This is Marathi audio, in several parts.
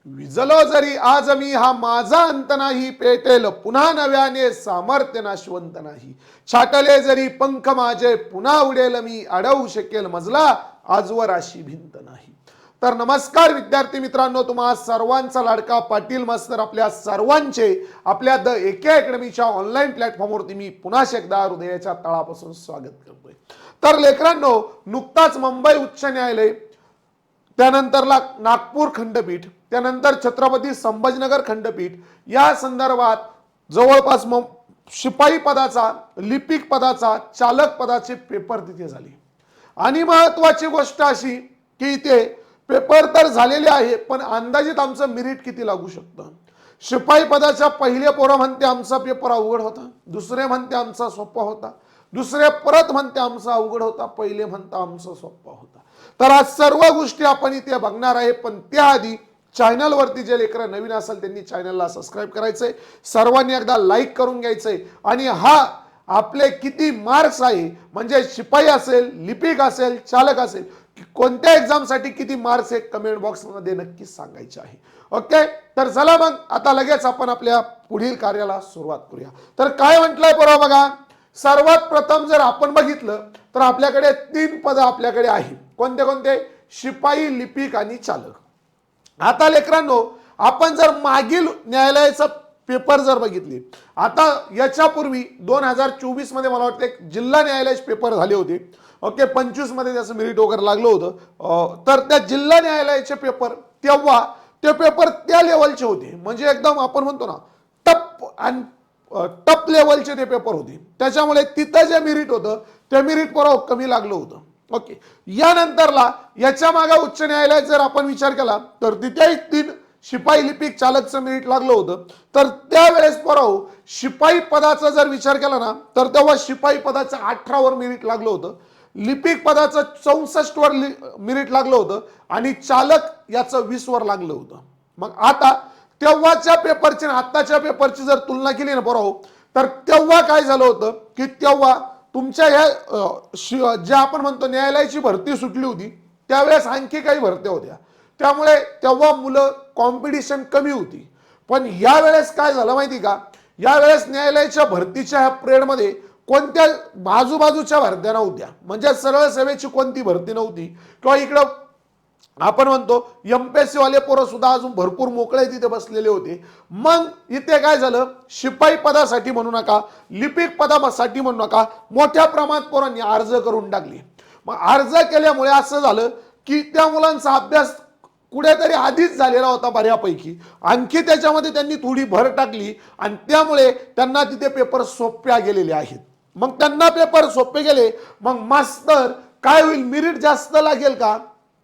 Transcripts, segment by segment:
विजलो जरी आज मी हा माझा अंत नाही, पेटेल पुन्हा नव्याने सामर्थ्य नाशवंत नाही. छाटले जरी पंख माझे पुन्हा उडेल मी, अडवू शकेल मजला आजवर अशी भिंत नाही. तर नमस्कार विद्यार्थी मित्रांनो, तुम्हा सर्वांचा लाडका पाटील मास्तर आपल्या सर्वांचे आपल्या द एके अकॅडमीच्या ऑनलाईन प्लॅटफॉर्मवरती मी पुन्हा एकदा हृदयाच्या तळापासून स्वागत करतोय. तर लेकरांनो, नुकताच मुंबई उच्च न्यायालय, त्यानंतरला नागपूर खंडपीठ, त्यानंतर छत्रपती संभाजीनगर खंडपीठ या संदर्भात जवळपास शिपाई पदाचा, लिपिक पदाचा, चालक पदाचे पेपर तिथे झाले. आणि महत्वाची गोष्ट अशी की इथे पेपर तर झालेले आहे, पण अंदाजित आमचं मेरिट किती लागू शकतं. शिपाई पदाच्या पहिले पोरं म्हणते आमचा पेपर अवघड होता, दुसरे म्हणते आमचा सोपा होता, दुसरे परत म्हणते आमचा अवघड होता, पहिले म्हणता आमचा सोपा होता. तर आज सर्व गोष्टी आपण इथे बघणार आहे. पण त्याआधी चॅनलवरती जे लेकर नवीन असेल त्यांनी चॅनलला सबस्क्राईब करायचंय, सर्वांनी एकदा लाईक करून घ्यायचंय. आणि हा आपले किती मार्क्स आहे, म्हणजे शिपाई असेल, लिपिक असेल, चालक असेल, कोणत्या एक्झामसाठी किती मार्क्स आहे कमेंट बॉक्समध्ये नक्की सांगायचे आहे. ओके, तर चला मग आता लगेच आपण आपल्या पुढील कार्याला सुरुवात करूया. तर काय म्हटलंय बरोबर बघा. सर्वात प्रथम जर आपण बघितलं तर आपल्याकडे 3 पद आपल्याकडे आहे. कोणते कोणते? शिपाई, लिपिक आणि चालक. आता लेकरांनो, आपण जर मागील न्यायालयाचा पेपर जर बघितले, आता याच्यापूर्वी 2024 मध्ये मला वाटतं एक जिल्हा न्यायालयाचे पेपर झाले होते. ओके, 25 मध्ये त्याचं मेरिट वगैरे लागलं होतं. तर त्या जिल्हा न्यायालयाचे पेपर तेव्हा ते पेपर त्या लेवलचे होते, म्हणजे एकदम आपण म्हणतो ना टप लेवलचे ते पेपर होते. त्याच्यामुळे तिथं जे मेरिट होतं ते मेरिट परवा कमी लागलं होतं. ओके, यानंतरला याच्या मागे उच्च न्यायालयात जर आपण विचार केला तर तिथेही 3 शिपाई, लिपिक, चालकचं मेरिट लागलं होतं. तर त्यावेळेस परवा शिपाई पदाचा जर विचार केला ना तर तेव्हा शिपाई पदाचं 18 वर मेरिट लागलं होतं, लिपिक पदाचं 64 वर मेरिट लागलं होतं आणि चालक याचं 20 वर लागलं होतं. मग आता तेव्हाच्या पेपरची आणि आत्ताच्या पेपरची जर तुलना केली ना बरोबर, तर तेव्हा काय झालं होतं की तेव्हा तुमच्या ह्या ज्या आपण म्हणतो न्यायालयाची भरती सुटली होती, त्यावेळेस आणखी काही भरत्या होत्या, त्यामुळे तेव्हा मुलं कॉम्पिटिशन कमी होती. पण यावेळेस काय झालं माहिती का, यावेळेस न्यायालयाच्या भरतीच्या ह्या पिरियडमध्ये कोणत्या बाजूबाजूच्या भरत्या नव्हत्या, म्हणजे सरळ सेवेची कोणती भरती नव्हती. किंवा इकडं आपण म्हणतो एमपीएससी वाले पोरं सुद्धा अजून भरपूर मोकळे तिथे बसलेले होते. मग इथे काय झालं, शिपाई पदासाठी म्हणू नका, लिपिक पदासाठी म्हणू नका, मोठ्या प्रमाणात पोरांनी अर्ज करून टाकले. मग अर्ज केल्यामुळे असं झालं की त्या मुलांचा अभ्यास कुठेतरी आधीच झालेला होता बऱ्यापैकी, आणखी त्याच्यामध्ये त्यांनी थोडी भर टाकली आणि त्यामुळे त्यांना तिथे पेपर सोप्या गेलेले आहेत. मग त्यांना पेपर सोपे गेले, मग मास्तर काय होईल, मेरिट जास्त लागेल का?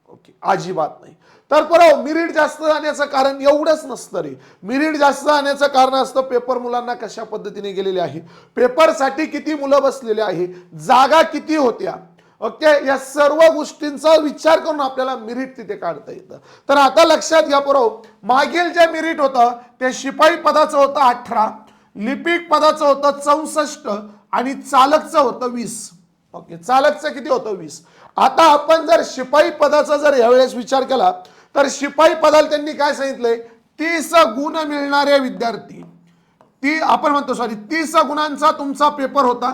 ओके, अजिबात नाही. तर बरोबर मेरिट जास्त जाण्याचं कारण एवढंच नसतं रे. मेरिट जास्त जाण्याचं कारण असतं पेपर मुलांना कशा पद्धतीने गेलेले आहे, पेपरसाठी किती मुलं बसलेले आहे, जागा किती होत्या. ओके, या सर्व गोष्टींचा विचार करून आपल्याला मेरिट तिथे काढता येतं. तर आता लक्षात घ्या बरोबर, मागील जे मेरिट होतं ते शिपाई पदाचं होतं 18, लिपिक पदाचं होतं 64 आणि चालकचं होतं 20. ओके, चालकचं किती होतं? 20. आता आपण जर शिपाई पदाचा जर यावेळेस विचार केला तर शिपाई पदाला त्यांनी काय सांगितलंय, 30 गुण मिळणारे विद्यार्थी, आपण म्हणतो 30 गुणांचा तुमचा पेपर होता.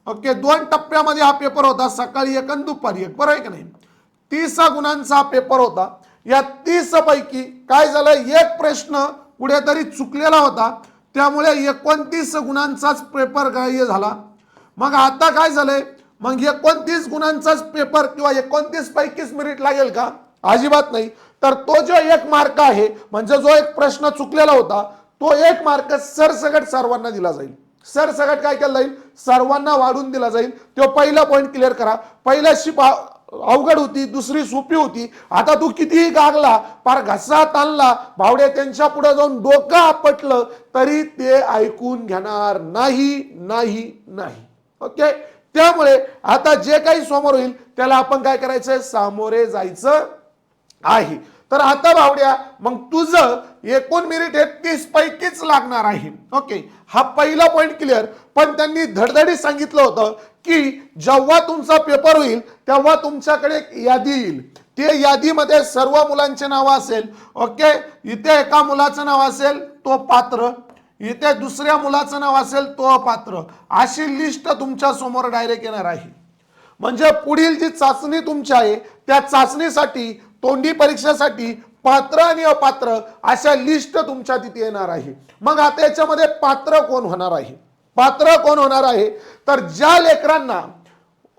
ओके, 2 टप्प्यामध्ये हा पेपर होता, सकाळी 1 आणि दुपारी 1, बरोबर आहे की नाही. 30 गुणांचा पेपर होता. या 30 पैकी काय झालं, एक प्रश्न कुठेतरी चुकलेला होता, त्यामुळे 29 गुणांचाच पेपर ग्राह्य झाला. मग आता काय झालंय, मग 29 गुणांचाच पेपर किंवा 29 पैकीच मेरिट लागेल का? अजिबात नाही. तर तो जो 1 मार्क आहे, म्हणजे जो एक प्रश्न चुकलेला होता, तो 1 मार्क सरसकट सर्वांना दिला जाईल. सरसकट काय केलं जाईल, सर्वांना वाढून दिला जाईल. तो पहिला पॉइंट क्लिअर करा. पहिला शिपा अवघड होती, दुसरी सोपी होती. आता तू कितीही गागला, पार घसात आणला, भावड्या त्यांच्या पुढे जाऊन डोकं आपटलं तरी ते ऐकून घेणार नाही नाही नाही. ओके, त्यामुळे आता जे काही समोर होईल त्याला आपण काय करायचंय, सामोरे जायचं आहे. तर आता भावड्या मग तुझं एकूण मेरिट 30 पैकीच लागणार आहे. ओके, हा पहिला पॉइंट क्लिअर. पण त्यांनी धडधडीत सांगितलं होतं की जेव्हा तुमचा पेपर होईल तेव्हा तुमच्याकडे एक यादी येईल. ते यादीमध्ये सर्व मुलांचे नाव असेल. ओके, इथे एका मुलाचं नाव असेल तो पात्र, इथे दुसऱ्या मुलाचं नाव असेल तो अपात्र, अशी लिस्ट तुमच्या समोर डायरेक्ट येणार आहे. म्हणजे पुढील जी चाचणी तुमची आहे त्या चाचणीसाठी, तोंडी परीक्षेसाठी पात्र आणि अपात्र अशा लिस्ट तुमच्या तिथे येणार आहे. मग आता याच्यामध्ये पात्र कोण होणार आहे? पात्र कोण होणार आहे तर ज्या लेकरांना,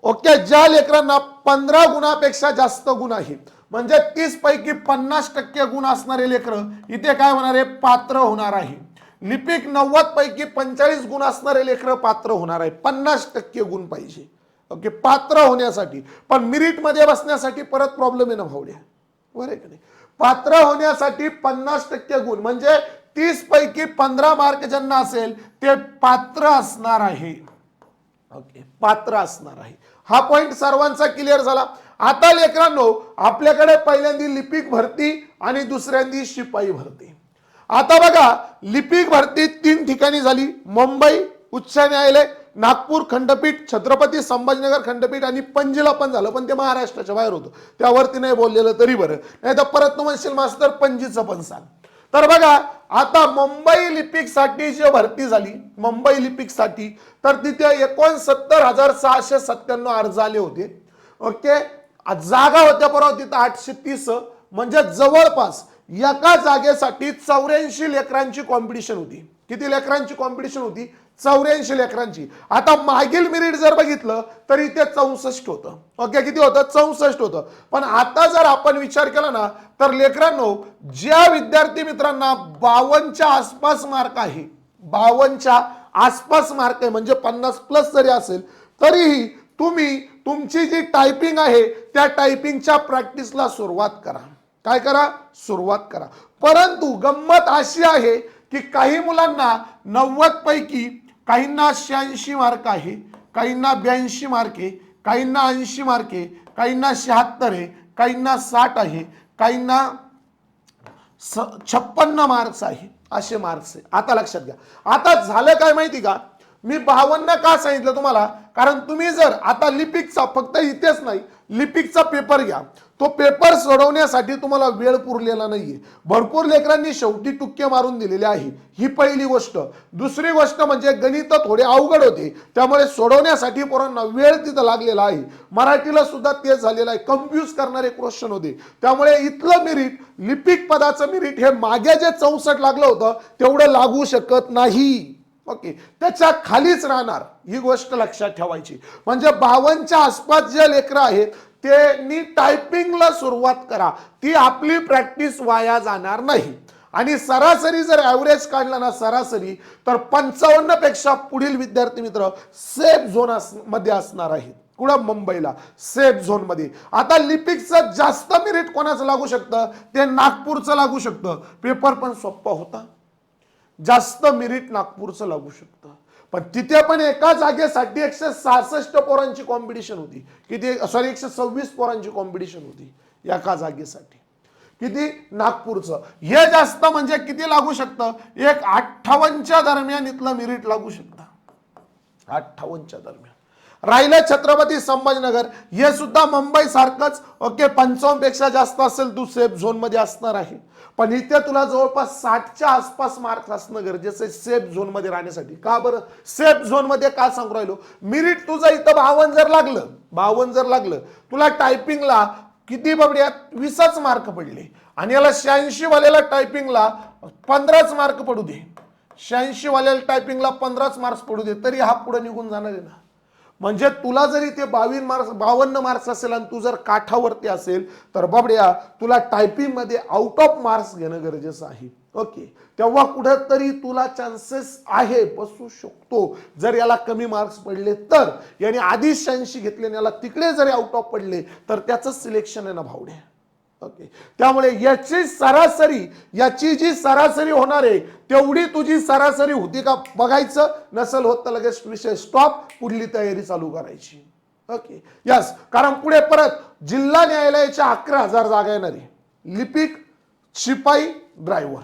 ओके, ज्या लेकरांना 15 गुणापेक्षा जास्त गुण आहेत, म्हणजे 30 पैकी 50% गुण असणारे लेकरं इथे काय होणार आहे? पात्र होणार आहे. लिपिक 90 पैकी 45 गुण असणारे लेकरं पात्र होणार आहे. 50% गुण पाहिजे, ओके, पात्र होण्यासाठी. पण मेरिट मध्ये बसण्यासाठी परत प्रॉब्लेम आहे ना भावड्या, बरोबर आहे की नाही? पात्र होण्यासाठी 50% गुण म्हणजे 30 पैकी 15 मार्क ज्यांना असेल ते पात्र असणार आहे. ओके, पात्र असणार आहे. हा पॉइंट सर्वांचा क्लिअर झाला. आता लेकरांनो, आपल्याकडे पहिल्यांदा लिपिक भरती आणि दुसऱ्यांदी शिपाई भरती. आता बघा, लिपिक भरती 3 ठिकाणी झाली. मुंबई उच्च न्यायालय, नागपूर खंडपीठ, छत्रपती संभाजीनगर खंडपीठ आणि पणजीला पण झालं, पण ते महाराष्ट्राच्या बाहेर होतं, त्यावरती नाही बोललेलं तरी बरं. नाही तर परत तू म्हणशील मास्तर पणजीचं पण सांग. तर बघा, आता मुंबई लिपिक साठी जी भरती झाली, मुंबई लिपिक साठी, तर तिथे 69,697 अर्ज आले होते. ओके, जागा होत्या परवा तिथं 830, म्हणजे जवळपास एका जागेसाठी 84 लेकरांची कॉम्पिटिशन होती. किती लेकरांची कॉम्पिटिशन होती? 84 लेकरांची. आता मागील मेरिट जर बघितलं तर इथे 64 होतं. ओके, किती होतं? 64 होतं. पण आता जर आपण विचार केला ना तर लेकरांनो, ज्या विद्यार्थी मित्रांना 52च्या आसपास मार्क आहे, 52च्या आसपास मार्क आहे, म्हणजे 50+ जरी असेल तरीही तुम्ही तुमची जी टायपिंग आहे त्या टायपिंगच्या प्रॅक्टिसला सुरुवात करा. काय करा? सुरुवात करा. परंतु गंमत अशी आहे की काही मुलांना 90 पैकी काहींना 86 मार्क आहे, काहींना 82 मार्क आहे, काहींना 80 मार्क आहे, काहींना 76 आहे, काहींना 60 आहे, काहींना 56 मार्क्स आहे, असे मार्क्स आहे. आता लक्षात घ्या. आता झालं काय माहिती का, मी 52 का सांगितलं तुम्हाला, कारण तुम्ही जर आता लिपिकचा, फक्त इथेच नाही, लिपिकचा पेपर घ्या, तो पेपर सोडवण्यासाठी तुम्हाला वेळ पुरलेला नाहीये. भरपूर लेकरांनी शेवटी टुक्के मारून दिलेले आहे, ही पहिली गोष्ट. दुसरी गोष्ट म्हणजे गणित थोडे अवघड होते, त्यामुळे सोडवण्यासाठी पोरांना वेळ तिथं लागलेला आहे. मराठीला सुद्धा तेच झालेलं आहे, कन्फ्यूज करणारे क्वेश्चन होते. त्यामुळे इथलं मेरिट, लिपिक पदाचं मेरिट हे मागे जे 64 लागलं होतं तेवढं लागू शकत नाही. ओके, त्याच्या खालीच राहणार, ही गोष्ट लक्षात ठेवायची. म्हणजे 52च्या आसपास जे लेकरं आहेत त्यांनी टायपिंगला सुरुवात करा, ती आपली प्रॅक्टिस वाया जाणार नाही. आणि सरासरी जर ॲव्हरेज काढला ना सरासरी, तर 55 पेक्षा पुढील विद्यार्थी मित्र सेफ झोन मध्ये असणार आहेत. कुठं? मुंबईला सेफ झोन मध्ये. आता लिपिकचं जास्त मेरिट कोणाचं लागू शकतं? ते नागपूरचं लागू शकतं. पेपर पण सोपा होता, जास्त मेरिट नागपूरचं लागू शकतं. पण तिथे पण एका जागेसाठी 166 पोरांची कॉम्पिटिशन होती. किती? सॉरी, 126 पोरांची कॉम्पिटिशन होती एका जागेसाठी. किती? नागपूरचं. हे जास्त म्हणजे किती लागू शकतं? एक 58च्या दरम्यान इथलं मेरिट लागू शकतं, 58च्या दरम्यान. राहिलं छत्रपती संभाजीनगर, हे सुद्धा मुंबई सारखंच. ओके, 55 पेक्षा जास्त असेल तू सेफ झोन मध्ये असणार आहे. पण इथे तुला जवळपास 60च्या आसपास मार्क्स असणं गरजेचं आहे सेफ झोन मध्ये राहण्यासाठी. का बरं? सेफ झोन मध्ये का सांगू राहिलो, मेरिट तुझं इथं 52 जर लागलं, 52 जर लागलं, तुला टायपिंगला किती बबड्यात 20च मार्क पडले, आणि याला 86 वाल्याला टायपिंगला 15च मार्क पडू दे, 86 वाल्याला टायपिंगला 15च मार्क्स पडू दे, तरी हा पुढे निघून जाणार आहे ना. म्हणजे तुला जरी ते 52 मार्क्स असेल आणि तू जर काठावरती असेल तर बाबड्या तुला टायपिंग मध्ये आउट ऑफ मार्क्स घेणं गरजेचं आहे. ओके, तेव्हा कुठेतरी तुला चान्सेस आहे, बसू शकतो. जर याला कमी मार्क्स पडले तर, याने आधी 86 घेतले, याला तिकडे जरी आउट ऑफ पडले तर त्याचं सिलेक्शन आहे ना भावड्या. ओके, त्यामुळे याची सरासरी, याची जी सरासरी होणार आहे तेवढी तुझी सरासरी होती का बघायचं. नसेल होत तर लगेच विषय स्टॉप, पुढली तयारी चालू करायची. ओके, यस, कारण पुढे परत जिल्हा न्यायालयाच्या 11,000 जागा येणार आहे. लिपिक, शिपाई, ड्रायव्हर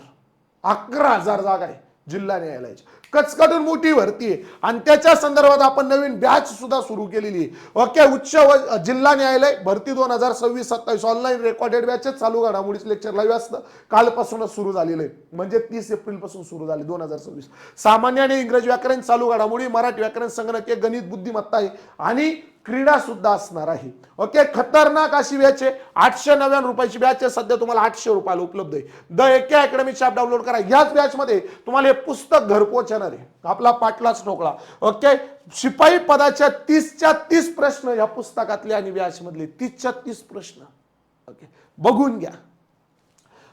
11,000 जागा आहे. जिल्हा न्यायालयाची कचकटून मोठी भरती आहे आणि त्याच्या संदर्भात आपण नवीन बॅच सुद्धा सुरू केलेली आहे. ओके, उच्च व जिल्हा न्यायालय भरती 2026-27 ऑनलाईन रेकॉर्डेड बॅचेस चालू घडामोडीचं लेक्चर लाईव्ह असतं. कालपासूनच सुरू झालेलं आहे, म्हणजे 30 एप्रिल पासून सुरू झाले 2026. सामान्य आणि इंग्रजी व्याकरण चालू घडामोडी, मराठी व्याकरण, संगणकीय, गणित, बुद्धिमत्ता आहे आणि क्रीडा सुद्धा असणार आहे. ओके, खतरनाक अशी बॅच आहे. 899 रुपयाची बॅच आहे, सध्या तुम्हाला 800 रुपयाला उपलब्ध आहे. द एके अकॅडमीची ॲप डाउनलोड करा. याच बॅच मध्ये तुम्हाला हे पुस्तक घरपोच येणार आहे, आपला पाटलाच ठोकळा. ओके, शिपाई पदाच्या 30च्या 30 प्रश्न या पुस्तकातले आणि बॅच मधले 30च्या 30 प्रश्न. ओके, बघून घ्या.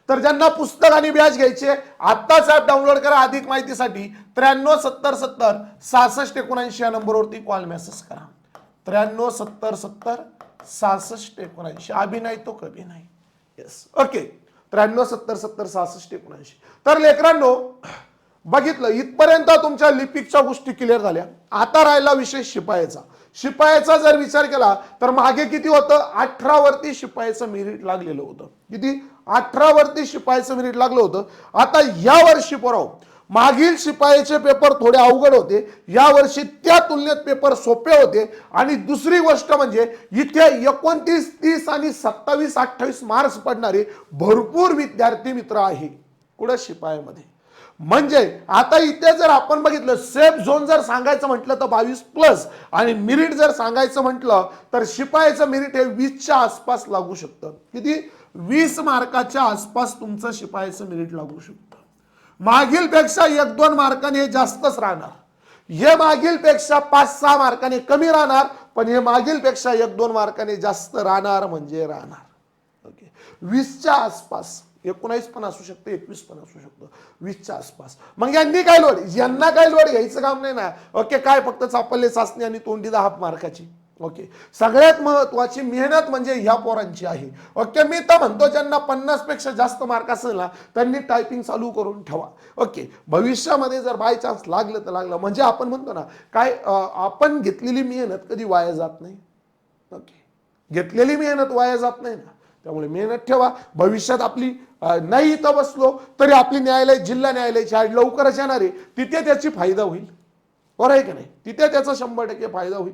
तर ज्यांना पुस्तक आणि बॅच घ्यायचे आत्ताच ॲप डाउनलोड करा. अधिक माहितीसाठी 93 70 70 66 79 या नंबरवरती कॉल मेसेज करा. 93 70 70 66 79. अभी नाही तो कभी नाही. Yes, okay, 93 70 70 66 79. तर लेकरांनो, बघितलं इथपर्यंत तुमच्या लिपिकच्या गोष्टी क्लिअर झाल्या. आता राहिला विषय शिपायाचा. शिपायाचा जर विचार केला तर मागे किती होतं, 18 वरती शिपायाचं मेरिट लागलेलं होतं. किती, 18 वरती शिपायाचं मेरिट लागलं होतं. आता या वर्षी पोराव मागील शिपायाचे पेपर थोडे अवघड होते, या वर्षी त्या तुलनेत पेपर सोपे होते. आणि दुसरी गोष्ट म्हणजे इथे 29, 30 आणि 27, 28 मार्क्स पडणारे भरपूर विद्यार्थी मित्र आहे कुठं, शिपायामध्ये. म्हणजे आता इथे जर आपण बघितलं सेफ झोन जर सांगायचं म्हटलं तर 22+ आणि मेरिट जर सांगायचं म्हटलं तर शिपायाचं मेरिट हे 20च्या आसपास लागू शकतं. किती, 20 मार्काच्या आसपास तुमचं शिपायाचं मेरिट लागू शकतं. मागील पेक्षा 1-2 मार्काने हे जास्तच राहणार, हे मागील पेक्षा 5-6 मार्काने कमी राहणार, पण हे मागील पेक्षा 1-2 मार्काने जास्त राहणार म्हणजे राहणार. ओके, 20च्या आसपास, 19 पण असू शकते, 21 पण असू शकतं, 20च्या आसपास. मग यांनी काय लोड, यांना काय लोड घ्यायचं काम नाही ना. ओके, काय फक्त चापल्ले चाचणी आणि तोंडी 10 मार्काची. ओके, सगळ्यात महत्वाची मेहनत म्हणजे ह्या पोरांची आहे. ओके, मी तर म्हणतो ज्यांना 50 पेक्षा जास्त मार्क असेल ना त्यांनी टायपिंग चालू करून ठेवा. ओके, भविष्यामध्ये जर बाय चान्स लागलं तर लागलं, म्हणजे आपण म्हणतो ना काय, आपण घेतलेली मेहनत कधी वाया जात नाही. ओके, घेतलेली मेहनत वाया जात नाही ना, त्यामुळे मेहनत ठेवा. भविष्यात आपली नाही इथं बसलो तरी आपली न्यायालय, जिल्हा न्यायालयाची आज लवकरच येणार आहे, तिथे त्याची फायदा होईल. बरं आहे की नाही, तिथे त्याचा 100% फायदा होईल.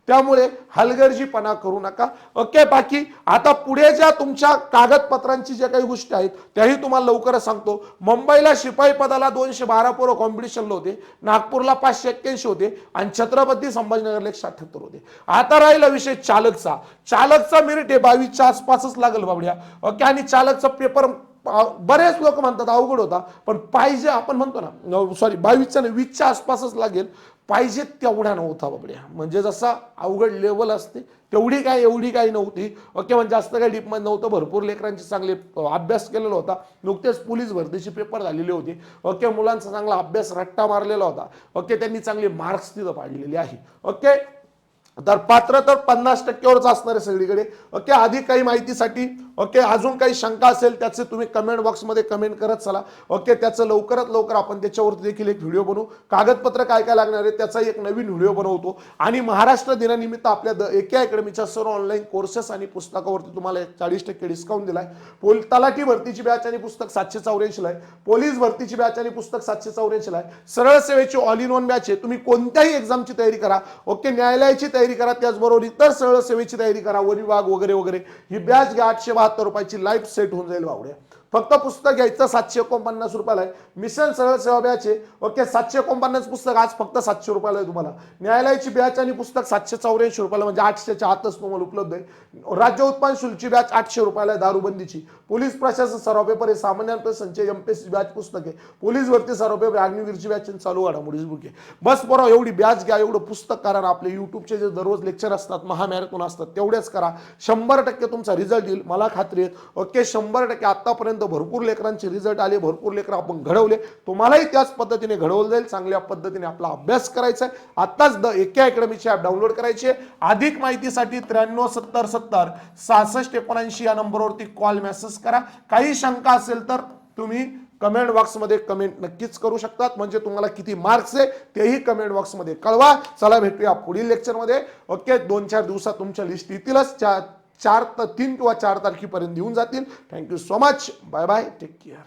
त्यामुळे हलगर्जीपणा करू नका. ओके, बाकी आता पुढे ज्या तुमच्या कागदपत्रांची ज्या काही गोष्टी आहेत त्याही तुम्हाला लवकरच सांगतो. मुंबईला शिपाई पदाला 212 पोरं कॉम्पिटिशनला होते, नागपूरला 581 होते आणि छत्रपती संभाजीनगरला 178 होते. आता राहिला विषय चालकचा. चालकचा मेरिट हे 22च्या आसपासच लागेल बाबड्या. ओके, आणि चालकचा पेपर बरेच लोक म्हणतात अवघड होता, पण पाहिजे आपण म्हणतो ना, सॉरी 22च्या नाही 20च्या आसपासच लागेल. पाहिजे तेवढा नव्हता बाबड्या, म्हणजे जसा अवघड लेवल असते तेवढी काय एवढी काही नव्हती. ओके, म्हणजे जास्त काही डीपमध्ये नव्हतं. भरपूर लेकरांचे चांगले अभ्यास केलेला होता. नुकतेच पोलीस भरतीचे पेपर झालेले होते. ओके, मुलांचा चांगला अभ्यास रट्टा मारलेला होता. ओके, त्यांनी चांगले मार्क्स तिथं पाडलेले आहे. ओके, तर पात्र तर 50%वरच असणार आहे सगळीकडे. ओके, अधिक काही माहितीसाठी ओके अजून काही शंका असेल त्याचे तुम्ही कमेंट बॉक्समध्ये कमेंट करत चला. ओके, त्याचं लवकरात लवकर आपण त्याच्यावरती देखील एक व्हिडिओ बनवू. कागदपत्र काय काय लागणार आहे त्याचा एक नवीन व्हिडिओ बनवतो. आणि महाराष्ट्र दिनानिमित्त आपल्या एके अकॅडमीच्या सर्व ऑनलाईन कोर्सेस आणि पुस्तकावरती तुम्हाला 40% डिस्काउंट दिलाय. तलाठी भरतीची बॅच आणि पुस्तक 784 ला आहे. पोलीस भरतीची बॅच आणि पुस्तक 784 ला आहे. सरळ सेवेची ऑल इन वन बॅच आहे. तुम्ही कोणत्याही एक्झामची तयारी करा. ओके, न्यायालयाची तयारी करा, त्याचबरोबर इतर सरळ सेवेची तयारी करा, वन विभाग वगैरे वगैरे. ही बॅच घ्या, 872 रुपयाची लाईफ सेट होऊन जाईल बावड्या. फक्त पुस्तक घ्यायचं 749 रुपयाला आहे. मिशन सरळ सेवा बॅच आहे. ओके, 749 पुस्तक आज फक्त 700 रुपयाला आहे तुम्हाला. न्यायालयाची बॅच आणि पुस्तक 784 रुपयाला, म्हणजे 800च्या आतच तुम्हाला उपलब्ध आहे. राज्य उत्पन्न शुल्कची बॅच 800 रुपयाला आहे दारूबंदीची. पोलीस प्रशासन सराव पेपर आहे, सामान्य संचय एमपीएससी बॅच पुस्तक आहे. पोलीस भरती सराव पेपर, अग्निवीरची बॅच चालू घडामोडी बुक आहे. बस बरोबर एवढी बॅच घ्या, एवढं पुस्तक करा. आपले युट्यूबचे जे दररोज लेक्चर असतात, महामॅरेथॉन असतात, तेवढेच करा. 100% तुमचा रिझल्ट येईल, मला खात्री आहे. ओके, 100% आतापर्यंत भरपूर लेकरांचे रिझल्ट आले, भरपूर लेकर आपण घडवले. तुम्हालाही त्याच पद्धतीने घडवलं जाईल. चांगल्या पद्धतीने आपला अभ्यास करायचा आहे. आताच द एके अकॅडमीची ॲप डाउनलोड करायची आहे. अधिक माहितीसाठी 93 70 70 66 79 या नंबरवरती कॉल मेसेज करा. काही शंका असेल तर तुम्ही कमेंट बॉक्समध्ये कमेंट नक्कीच करू शकतात. म्हणजे तुम्हाला किती मार्क्स आहे तेही कमेंट बॉक्समध्ये कळवा. चला भेटूया पुढील लेक्चरमध्ये. ओके, 2-4 दिवसात तुमच्या लिस्ट येतीलच. 3 किंवा 4 तारखेपर्यंत येऊन जातील. Thank you so much. Bye bye, take care.